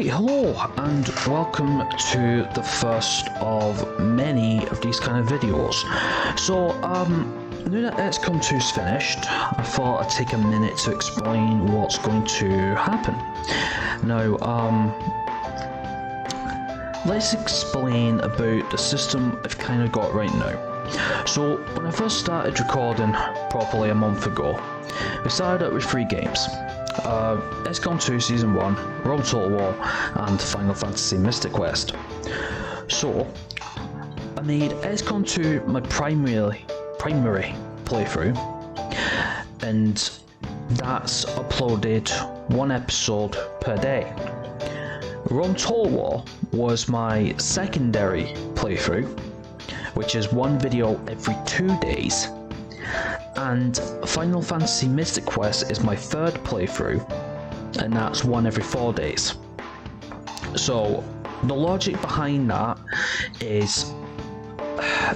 Right, hello and welcome to the first of many of these kind of videos. So, now that XCOM 2's finished, I thought I'd take a minute to explain what's going to happen. Now, let's explain about the system I've kind of got right now. So, when I first started recording properly a month ago, we started out with 3 games. XCOM 2 Season 1, Rome Total War, and Final Fantasy Mystic Quest. So, I made XCOM 2 my primary playthrough, and that's uploaded 1 episode per day. Rome Total War was my secondary playthrough, which is 1 video every 2 days. And Final Fantasy Mystic Quest is my 3rd playthrough, and that's 1 every 4 days. So the logic behind that is,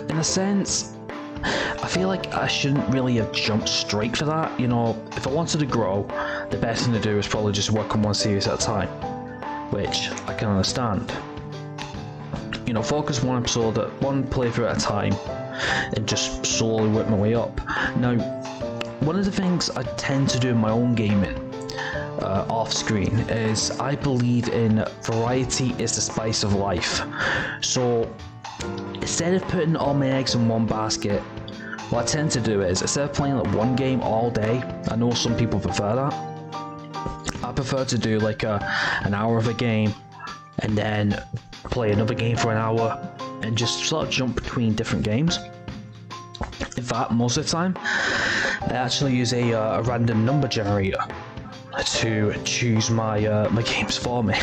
in a sense, I feel like I shouldn't really have jumped straight for that. You know, if I wanted to grow, the best thing to do is probably just work on 1 series at a time, which I can understand. You know, focus 1 episode at 1 playthrough at a time, and just slowly work my way up. Now, one of the things I tend to do in my own gaming, off screen, is I believe in variety is the spice of life. So, instead of putting all my eggs in 1 basket, what I tend to do is, instead of playing like 1 game all day, I know some people prefer that, I prefer to do like an hour of a game, and then play another game for an hour, and just sort of jump between different games. In fact, most of the time, I actually use a random number generator to choose my my games for me.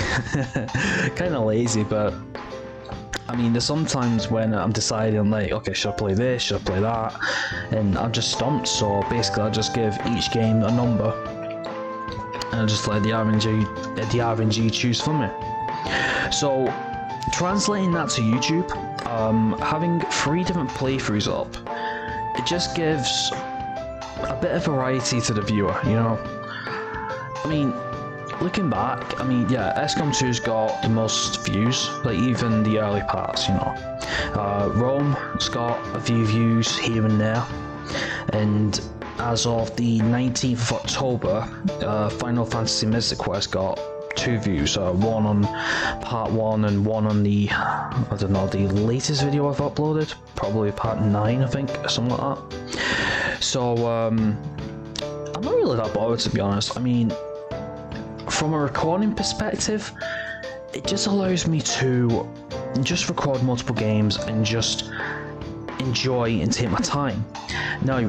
Kind of lazy, but I mean, there's sometimes when I'm deciding like, okay, should I play this, should I play that, and I'm just stumped. So basically, I just give each game a number, and I just let the RNG choose for me. So, translating that to YouTube, having 3 different playthroughs up, it just gives a bit of variety to the viewer, you know? I mean, looking back, I mean, yeah, XCOM 2's got the most views, like even the early parts, you know. Rome's got a few views here and there, and as of the 19th of October, Final Fantasy Mystic Quest got 2 views, 1 on part 1 and 1 on the, I don't know, the latest video I've uploaded, probably part 9 I think, or something like that. So I'm not really that bothered, to be honest. I mean, from a recording perspective, it just allows me to just record multiple games and just enjoy and take my time. Now,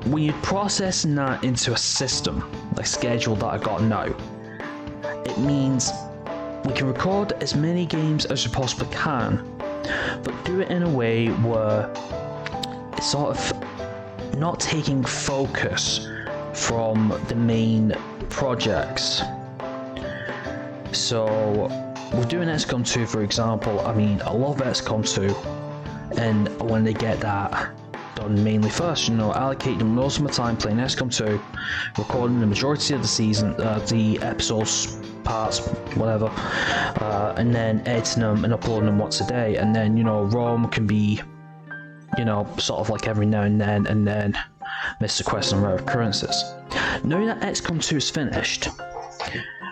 when you're processing that into a system, like schedule that I got now, it means we can record as many games as we possibly can, but do it in a way where it's sort of not taking focus from the main projects. So, we're doing XCOM 2, for example. I mean, I love XCOM 2, and when they get that done mainly first, you know, allocating most of my time playing XCOM 2, recording the majority of the season, the episodes, parts, whatever, and then editing them and uploading them once a day, and then, you know, Rome can be, you know, sort of like every now and then Mystic Quest and rare occurrences. Now that XCOM 2 is finished,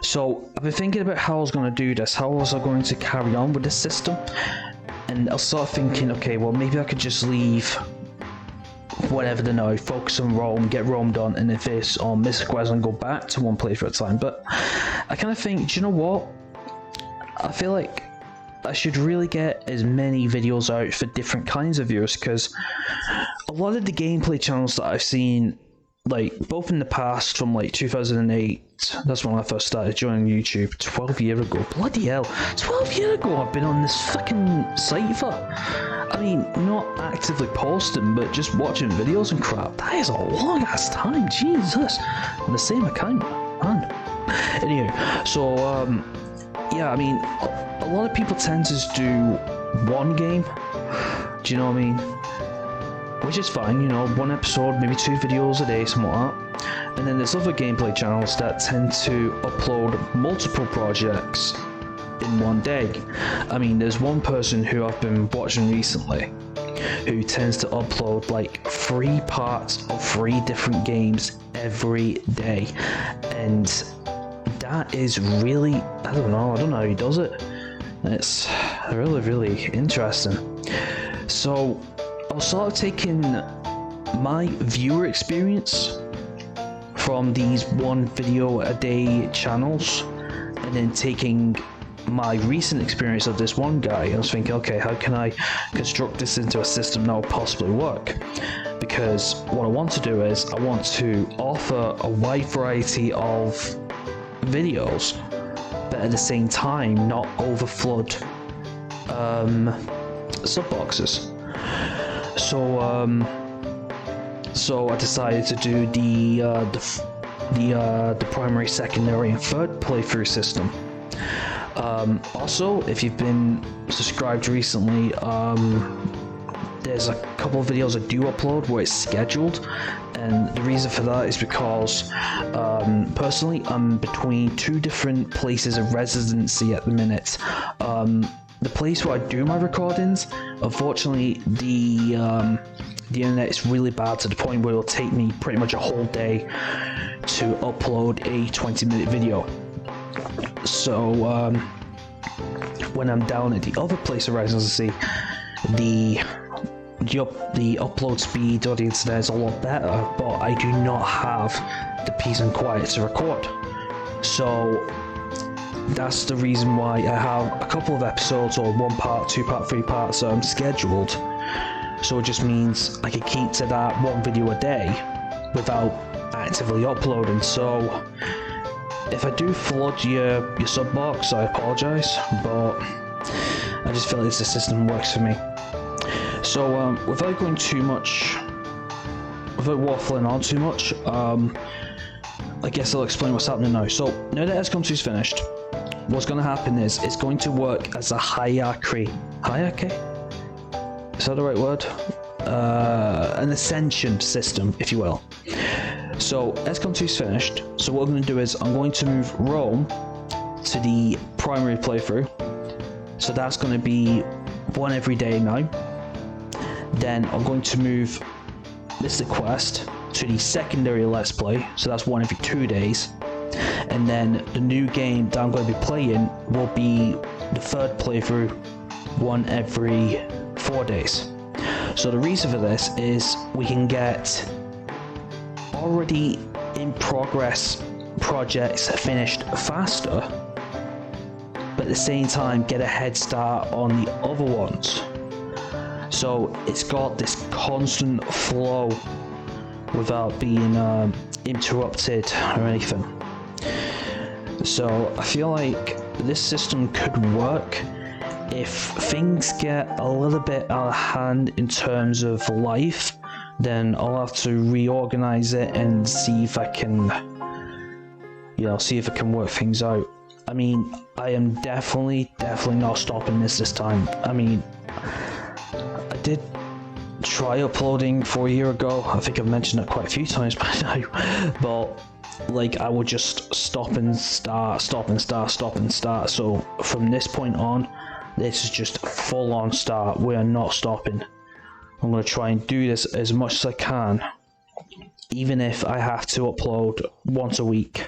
so I've been thinking about how I was going to do this, how was I going to carry on with this system, and I was sort of thinking, okay, well, maybe I could just leave whatever the now, focus on Rome, get Rome done, and if it's on Mystic Quest and go back to 1 playthrough at a time. But I kind of think, do you know what? I feel like I should really get as many videos out for different kinds of viewers, because a lot of the gameplay channels that I've seen, like both in the past from like 2008, that's when I first started joining YouTube, 12 years ago, bloody hell, 12 years ago I've been on this fucking site for. I mean, not actively posting, but just watching videos and crap. That is a long ass time, Jesus. On the same account, man. Anyway, so, yeah, I mean, a lot of people tend to just do 1 game. Do you know what I mean? Which is fine, you know, 1 episode, maybe 2 videos a day, something like that. And then there's other gameplay channels that tend to upload multiple projects in one day. I mean, there's one person who I've been watching recently who tends to upload like 3 parts of 3 different games every day, and that is really, I don't know how he does it. It's really interesting. So I was sort of taking my viewer experience from these 1 video a day channels, and then taking my recent experience of this one guy. I was thinking, okay, how can I construct this into a system that will possibly work? Because what I want to do is I want to offer a wide variety of videos, but at the same time not overflood subboxes. So I decided to do the primary, secondary, and third playthrough system. Also, if you've been subscribed recently, there's a couple of videos I do upload where it's scheduled, and the reason for that is because personally I'm between 2 different places of residency at the minute. The place where I do my recordings, unfortunately the internet is really bad to the point where it'll take me pretty much a whole day to upload a 20-minute video. So when I'm down at the other place of residency, the upload speed or the internet is a lot better, but I do not have the peace and quiet to record. So that's the reason why I have a couple of episodes, or 1 part, 2 part, 3 parts scheduled. So it just means I can keep to that 1 video a day without actively uploading. So if I do flood your sub box, I apologize, but I just feel like the system works for me. So without going too much, without waffling on too much, I guess I'll explain what's happening now. So now that XCOM 2 is finished, what's going to happen is it's going to work as a hierarchy? Is that the right word? An ascension system, if you will. So XCOM 2 is finished, so what I'm going to do is I'm going to move Rome to the primary playthrough, so that's going to be 1 every day now. Then I'm going to move Mystic Quest to the secondary Let's Play, so that's 1 every 2 days. And then the new game that I'm going to be playing will be the 3rd playthrough, 1 every 4 days. So the reason for this is we can get already in progress projects finished faster, but at the same time get a head start on the other ones. So it's got this constant flow without being interrupted or anything. So I feel like this system could work if things get a little bit out of hand in terms of life. Then I'll have to reorganize it and see if I can, see if I can work things out. I mean, I am definitely not stopping this time. I mean, I did try uploading 4 years ago. I think I've mentioned it quite a few times by now, but like I would just stop and start. So from this point on, this is just a full-on start. We are not stopping. I'm going to try and do this as much as I can, even if I have to upload once a week,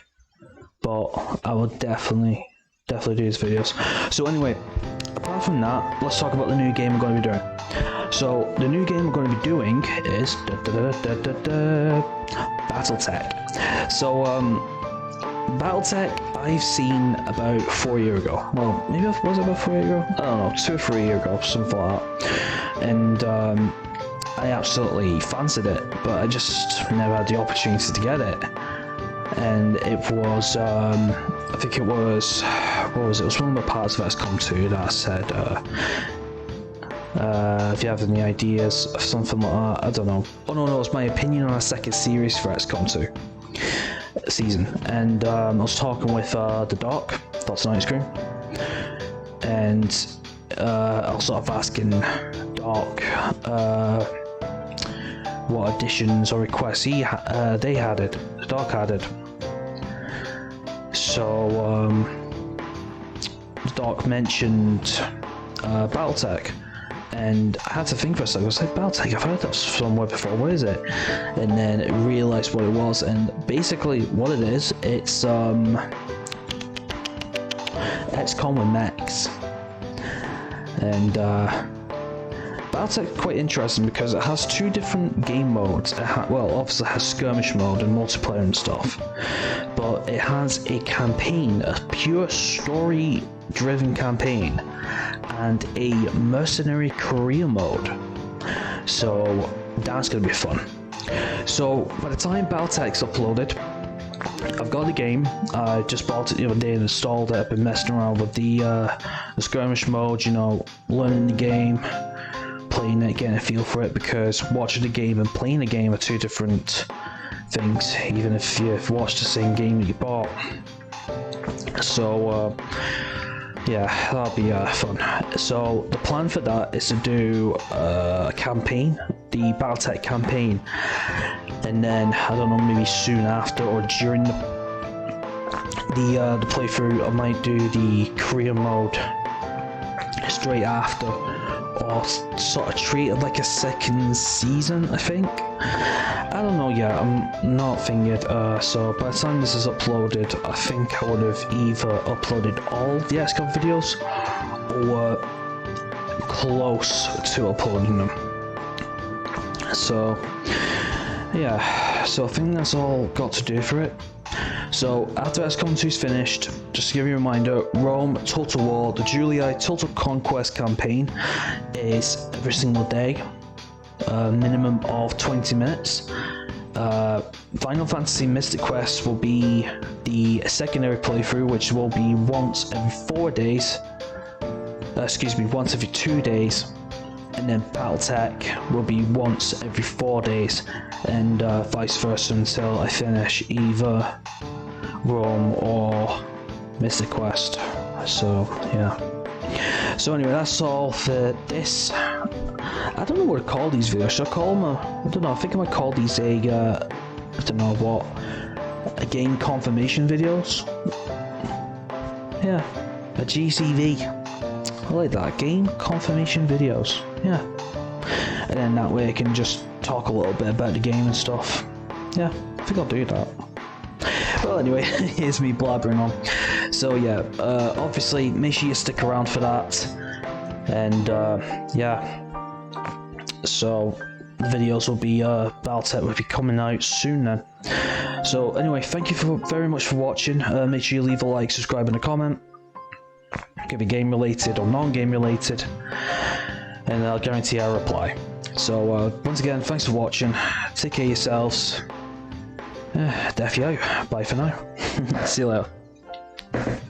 but I will definitely do these videos. So anyway, apart from that, let's talk about the new game we're going to be doing. So the new game we're going to be doing is BattleTech. So BattleTech I've seen about 4 years ago. Well, maybe was it about 4 years ago? I don't know, 2 or 3 years ago, something like that. And I absolutely fancied it, but I just never had the opportunity to get it. And it was, I think it was, what was it? It was one of the parts of XCOM 2 that said, if you have any ideas of something like that, I don't know. Oh no, it's my opinion on a second series for XCOM 2 season. And I was talking with the Doc, Thoughts on Ice Cream, and I was sort of asking Doc what additions or requests they had it, the Doc had it. So the doc mentioned Battletech, and I had to think for a second. I was like, Battletech, I've heard that somewhere before, what is it? And then I realised what it was, and basically what it is, it's XCOM with mechs. And Battletech quite interesting because it has two different game modes. Well, obviously it has skirmish mode and multiplayer and stuff, but it has a campaign, a pure story-driven campaign, and a mercenary career mode. So that's gonna be fun. So by the time Battletech's uploaded, I've got the game. I just bought it the other day and installed it. I've been messing around with the skirmish mode, you know, learning the game, playing it, getting a feel for it, because watching the game and playing the game are two different things, even if you've watched the same game that you bought. So yeah, that'll be fun. So the plan for that is to do a campaign, the Battletech campaign, and then I don't know, maybe soon after or during the playthrough, I might do the career mode straight after, or sort of treat it like a second season, I think. I don't know yet, I'm not thinking yet. So by the time this is uploaded, I think I would have either uploaded all the XCOM videos or close to uploading them. So yeah, so I think that's all got to do for it. So after XCOM 2 is finished, just to give you a reminder, Rome Total War, the Julii Total Conquest campaign is every single day, minimum of 20 minutes. Final Fantasy Mystic Quest will be the secondary playthrough, which will be once every 4 days, once every 2 days, and then Battletech will be once every 4 days, and vice versa until I finish either Rome or Mystic Quest. So yeah. So anyway, that's all for this. I don't know what to call these videos. Should I call them I don't know, I think I might call these a I don't know what, a game confirmation videos. Yeah, a GCV. I like that, game confirmation videos. Yeah, and then that way I can just talk a little bit about the game and stuff. Yeah, I think I'll do that. Well, anyway, here's me blabbering on. So yeah, obviously make sure you stick around for that, and yeah. So the videos will be Battletech will be coming out soon then. So anyway, thank you very much for watching. Make sure you leave a like, subscribe, and a comment. Could be game related or non-game related, and I'll guarantee I'll reply. So once again, thanks for watching. Take care of yourselves. Def you out. Bye for now. See you later.